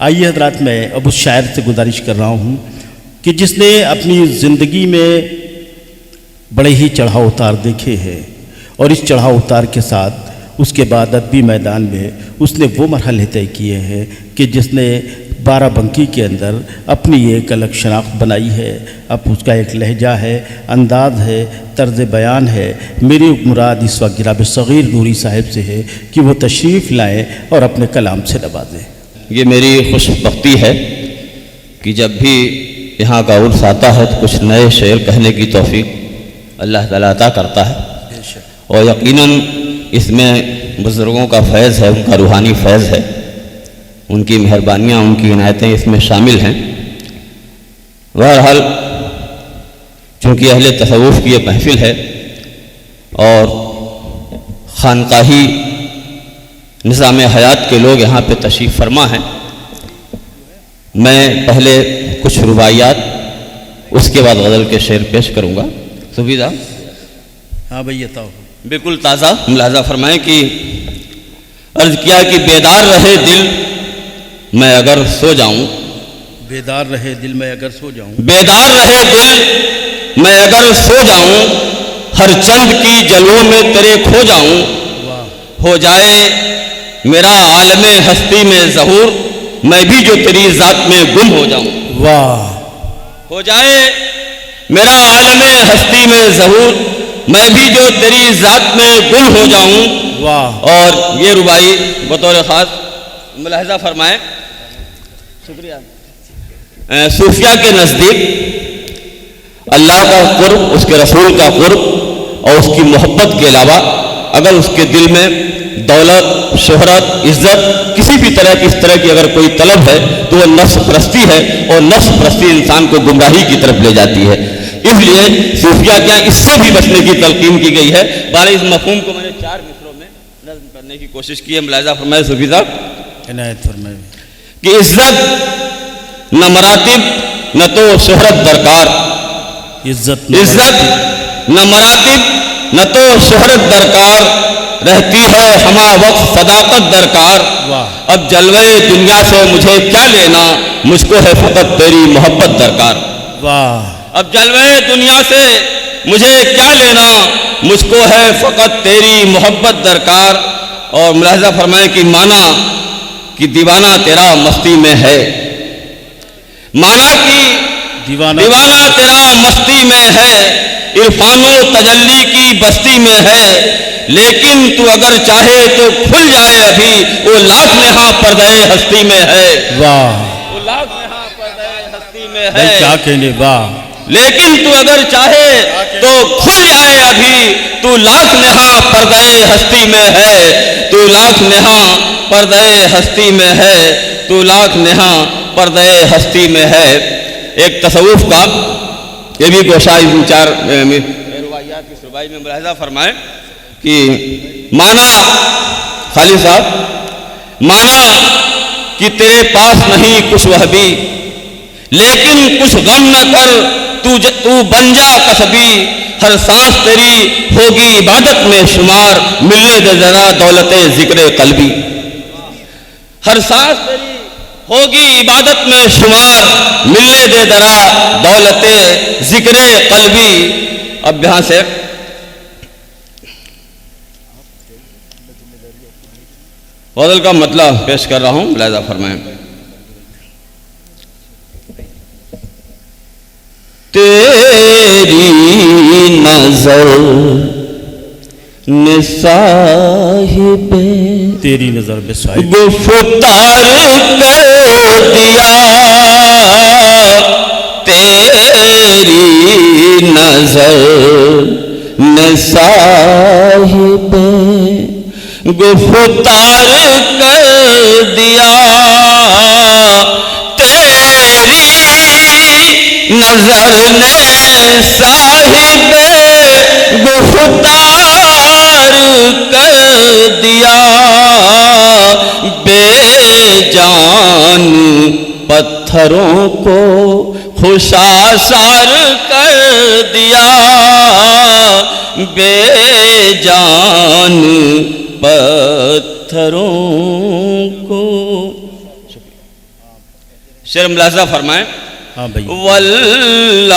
آئیے حضرات، میں اب اس شاعر سے گزارش کر رہا ہوں کہ جس نے اپنی زندگی میں بڑے ہی چڑھاؤ اتار دیکھے ہیں، اور اس چڑھاؤ اتار کے ساتھ اس کے بعد ادبی میدان میں اس نے وہ مرحلے طے کیے ہیں کہ جس نے بارہ بنکی کے اندر اپنی ایک الگ شناخت بنائی ہے۔ اب اس کا ایک لہجہ ہے، انداز ہے، طرز بیان ہے۔ میری مراد اس وقت جناب صغیر نوری صاحب سے ہے کہ وہ تشریف لائیں اور اپنے کلام سے نوازیں۔ یہ میری خوش بختی ہے کہ جب بھی یہاں کا عرس آتا ہے تو کچھ نئے شعر کہنے کی توفیق اللہ تعالیٰ عطا کرتا ہے، اور یقیناً اس میں بزرگوں کا فیض ہے، ان کا روحانی فیض ہے، ان کی مہربانیاں، ان کی عنایتیں اس میں شامل ہیں۔ بہرحال چونکہ اہل تصوف کی یہ محفل ہے اور خانقاہی نظام حیات کے لوگ یہاں پہ تشریف فرما ہیں، میں پہلے کچھ رباعیات اس کے بعد غزل کے شعر پیش کروں گا۔ سفیدہ ہاں بھائی بتاؤ۔ بالکل تازہ ملاحظہ فرمائیں کہ عرض کیا کہ بیدار رہے دل میں اگر سو جاؤں، بیدار رہے دل میں اگر سو جاؤں، بیدار رہے دل میں اگر سو جاؤں، ہر چند کی جلووں میں تیرے کھو جاؤں، ہو جائے میرا عالم ہستی میں ظہور، میں بھی جو تیری ذات میں گم ہو جاؤں۔ واہ، ہو جائے میرا عالم ہستی میں ظہور، میں بھی جو تیری ذات میں گم ہو جاؤں۔ واہ، اور یہ ربائی بطور خاص ملاحظہ فرمائیں، شکریہ۔ صوفیہ کے نزدیک اللہ کا قرب، اس کے رسول کا قرب اور اس کی محبت کے علاوہ اگر اس کے دل میں دولت، شہرت، عزت، کسی بھی طرح کی اس طرح کی اگر کوئی طلب ہے تو وہ نفس پرستی ہے، اور نفس پرستی انسان کو گمراہی کی طرف لے جاتی ہے۔ اس لیے صوفیہ کیا اس سے بھی بچنے کی تلقین کی گئی ہے۔ بارہ اس مفہوم کو میں نے 4 مصروں میں نظم کرنے کی کوشش کی ہے۔ ملاحظہ فرمائے صوفی صاحب عنایت فرمائے کہ عزت نہ مراتب نہ تو شہرت درکار، عزت نہ مراتب نہ تو شہرت درکار، رہتی ہے ہمہ وقت صداقت درکار۔ اب جلوے دنیا سے مجھے کیا لینا، مجھ کو ہے فقط تیری محبت درکار۔ واہ، اب جلوے دنیا سے مجھے کیا لینا، مجھ کو ہے فقط تیری محبت درکار۔ اور ملاحظہ فرمائیں کہ مانا کہ دیوانہ تیرا مستی میں ہے، مانا کہ دیوانہ تیرا مستی میں ہے، عرفان و تجلی کی بستی میں ہے، لیکن تو اگر چاہے تو کھل جائے ابھی، وہ لاکھ نہاں پردے ہستی میں ہے۔ واہ، وہ لاکھ نہاں پردے ہستی میں ہے، کیا کہنے، واہ، لیکن تو اگر چاہے تو کھل جائے ابھی، تو لاکھ نہاں پردے ہستی میں ہے، تو لاکھ نہاں پردے ہستی میں ہے، تو لاکھ نہاں پردے ہستی میں ہے۔ ایک تصوف کا یہ بھی گوشہ ان 4 روایات کی ربائی میں ملاحظہ فرمائیں کہ مانا، خالد صاحب، مانا کہ تیرے پاس نہیں کچھ وہ بھی، لیکن کچھ غم نہ کر تو بن جا کسبی، ہر سانس تیری ہوگی عبادت میں شمار، ملنے دے ذرا دولت ذکر قلبی۔ ہر سانس تیری ہوگی عبادت میں شمار، ملنے دے ذرا دولت ذکر قلبی۔ اب یہاں سے غزل کا مطلب پیش کر رہا ہوں، ملاحظہ فرمائیں۔ تیری نظر نے صاحب تیری نظر بے صاحب گفتار کر دیا، تیری نظر نے صاحب گفتار کر دیا، تیری نظر نے صاحب گفتار کر دیا، بے جان پتھروں کو خوشاسار کر دیا، بے جان پتھروں کو شعر ملاحظہ فرمائیں. ہاں بھائی. واللہ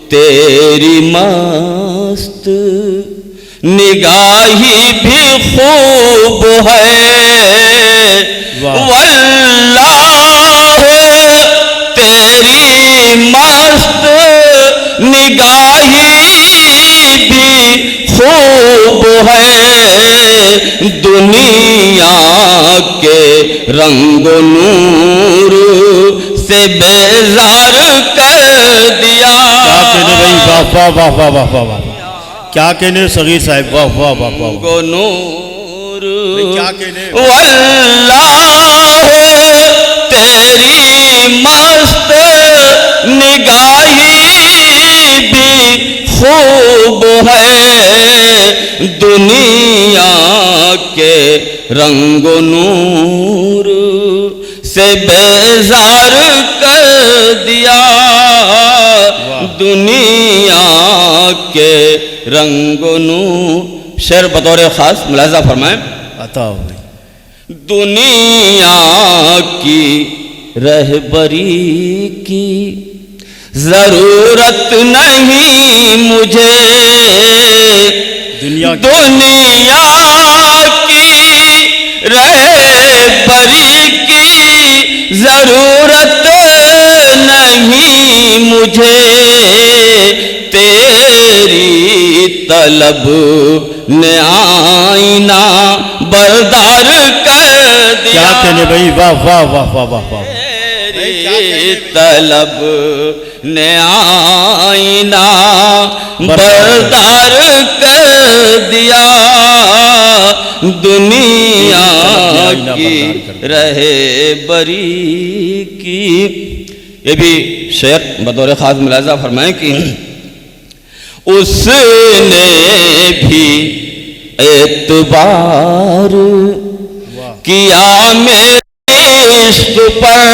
تیری مست نگاہی بھی خوب ہے. واللہ تیری مست نگاہی بھی خوب ہے. دنیا کے رنگ و نور سے بیزار کر دیا. واہ واہ واہ واہ واہ واہ. کیا کہنے صغیر صاحب. واہ واہ واہ واہ. رنگ و نور کیا کہنے. واللہ تیری مست نگاہی بھی خوب ہے. دنیا کے رنگ و نور سے بیزار کر دیا. دنیا کے رنگ و نور. شعر بطور خاص ملاحظہ فرمائیں. عطا ہو گئی. دنیا کی رہبری کی ضرورت نہیں مجھے. دنیا کی رہبری کی ضرورت نہیں مجھے. تیری طلب نے آئینہ بردار کر دیا. کیا کہنے بھائی. واہ واہ واہ واہ واہ واہ. تیری طلب نے آئینہ بردار کر دیا. دنیا کی رہبری کی. یہ بھی شعر بطور خاص ملاحظہ فرمائیں کہ اس نے بھی اعتبار کیا میرے عشق پر.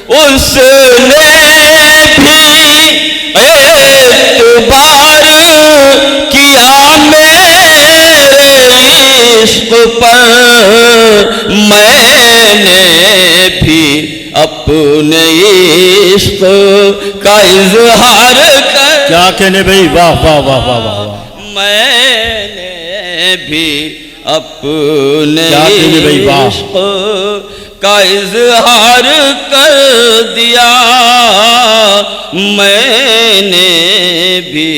اس نے بھی اعتبار کیا میرے عشق پر. میں نے بھی اپنے عشق کا اظہار کر. کیا کہنے بھائی. واہ واہ واہ واہ واہ. میں نے بھی اپنے عشق کا اظہار کر دیا. میں نے بھی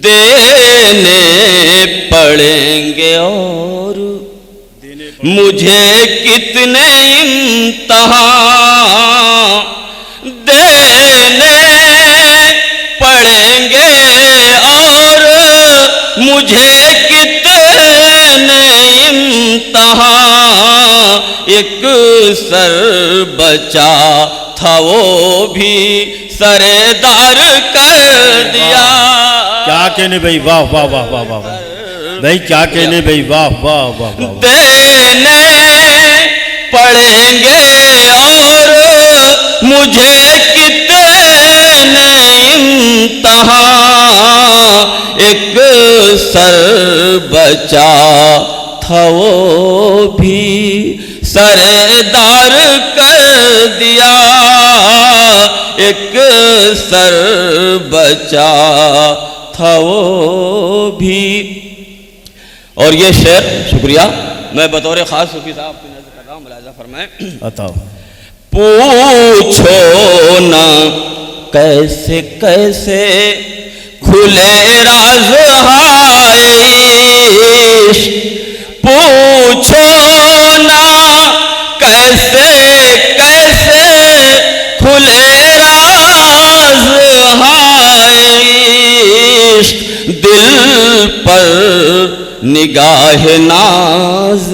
دینے پڑیں گے اور مجھے کتنے امتحان. دینے پڑیں گے اور مجھے کتنے امتحان. ایک سر بچا تھا وہ بھی سردار کر دیا. کیا کہنے بھائی. واہ واہ واہ واہ واہ بھائی. کیا کہنے بھائی. واہ واہ واہ واہ. دینے پڑیں گے اور مجھے کتنے امتحان. ایک سر بچا تھا وہ بھی سردار کر دیا. ایک سر بچا تھا وہ بھی. اور یہ شعر شکریہ میں بطور خاص صوفی صاحب کی نظر کر رہا ہوں. ملاحظہ فرمائیں. عطا. پوچھو نہ کیسے کیسے کھلے راز ہائے عشق. پوچھو نہ کیسے کیسے کھلے راز ہائے عشق. دل پر نگاہ ناز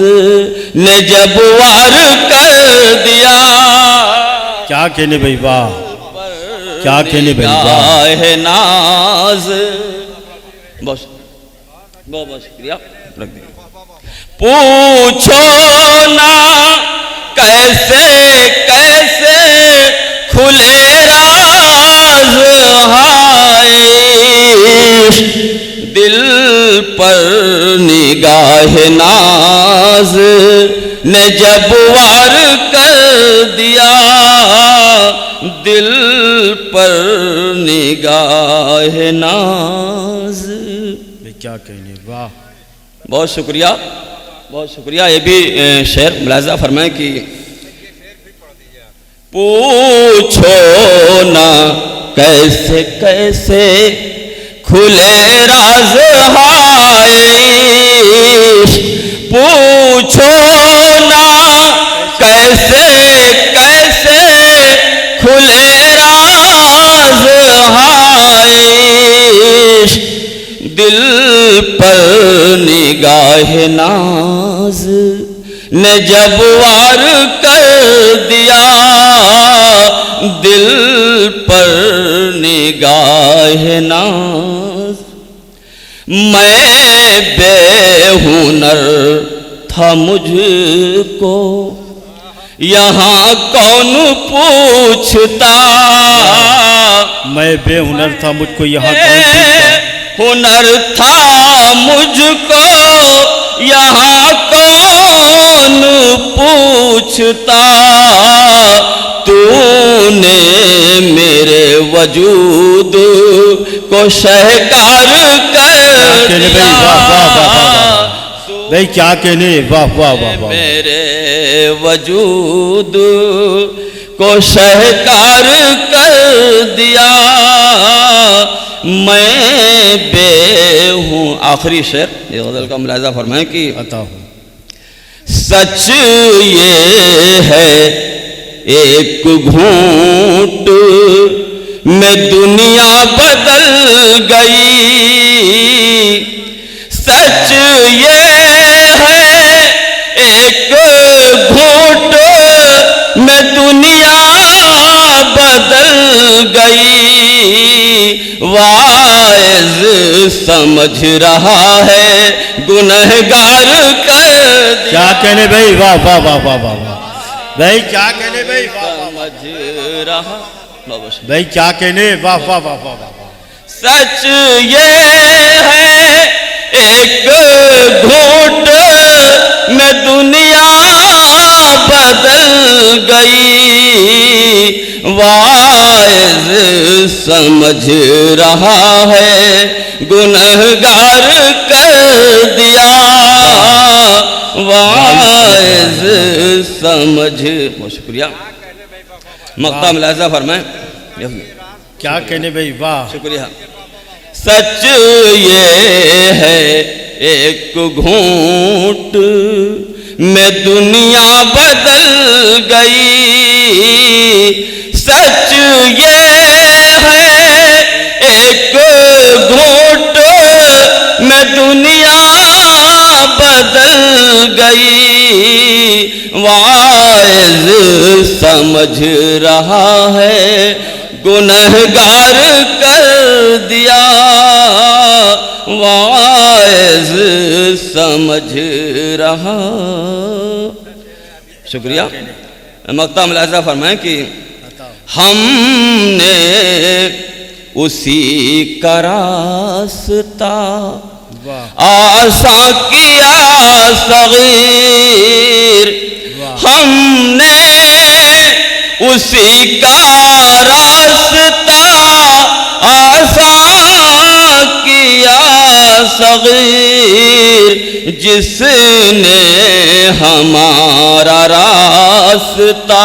نے جب وار کر دیا. کیا کہنے بھائی. واہ. کیا کہنے بھائی. نگاہ ناز. بہت بہت شکریہ. رکھ دیں. پوچھو نہ کیسے کیسے کھلے راز ہائے عشق. دل پر نگاہ ناز ناز نے جب وار کر دیا دل پر نگاہ ناز. کیا کہنے، واہ. بہت شکریہ، بہت شکریہ. یہ بھی شعر ملاحظہ فرمائیں کہ پوچھو نہ کیسے کیسے کھلے راز عشق، پوچھو نہ کیسے کیسے کھلے راز عشق، دل پر نگاہ ناز نے جب وار کر دیا دل پر نگاہ ناز. میں بے ہنر تھا مجھ کو یہاں کون پوچھتا، میں بے ہنر تھا مجھ کو یہاں کون پوچھتا، ہنر تھا مجھ کو یہاں کون پوچھتا، تو نے میرے وجود کو شہکار کر دیا. بھائی کیا کہنے، واہ واہ واہ واہ. میرے وجود کو شہکار کر دیا، میں بے ہوں. آخری شعر یہ غزل کا ملاحظہ فرمائیں کہ عطا ہوں. سچ یہ ہے ایک گھونٹ میں دنیا بدل گئی، سچ یہ ہے ایک گھونٹ میں دنیا بدل گئی، واعظ سمجھ رہا ہے گنہگار کر دیا. کیا کہنے بھائی، واہ واہ واہ واہ واہ. بھائی کیا کہنے بھائی، سمجھ رہا بھائی کیا کہنے، واہ واہ واہ واہ واہ. سچ یہ ہے ایک گھونٹ میں دنیا بدل گئی، واعظ سمجھ رہا ہے گنہگار کر دیا، واعظ سمجھ. بہت شکریہ. مقطع ملاحظہ فرمائیں. کیا کہنے بھائی، واہ. شکریہ. سچ یہ ہے ایک گھونٹ میں دنیا بدل گئی، سچ یہ ہے ایک گھونٹ میں دنیا بدل گئی، واعظ سمجھ رہا ہے گنہگار کر دیا، واعظ سمجھ رہا. شکریہ. مقطع ملاحظہ فرمائیں کہ ہم نے اسی کا راستہ آسان کیا صغیر، ہم نے اسی کا راستہ آسان کیا صغیر، جس نے ہمارا راستہ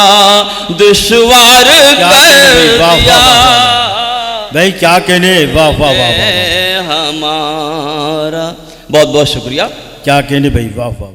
دشوار کر دیا. بھائی کیا کہنے، واہ واہ واہ. ہمارا. بہت بہت شکریہ. کیا کہنے بھائی، واہ واہ.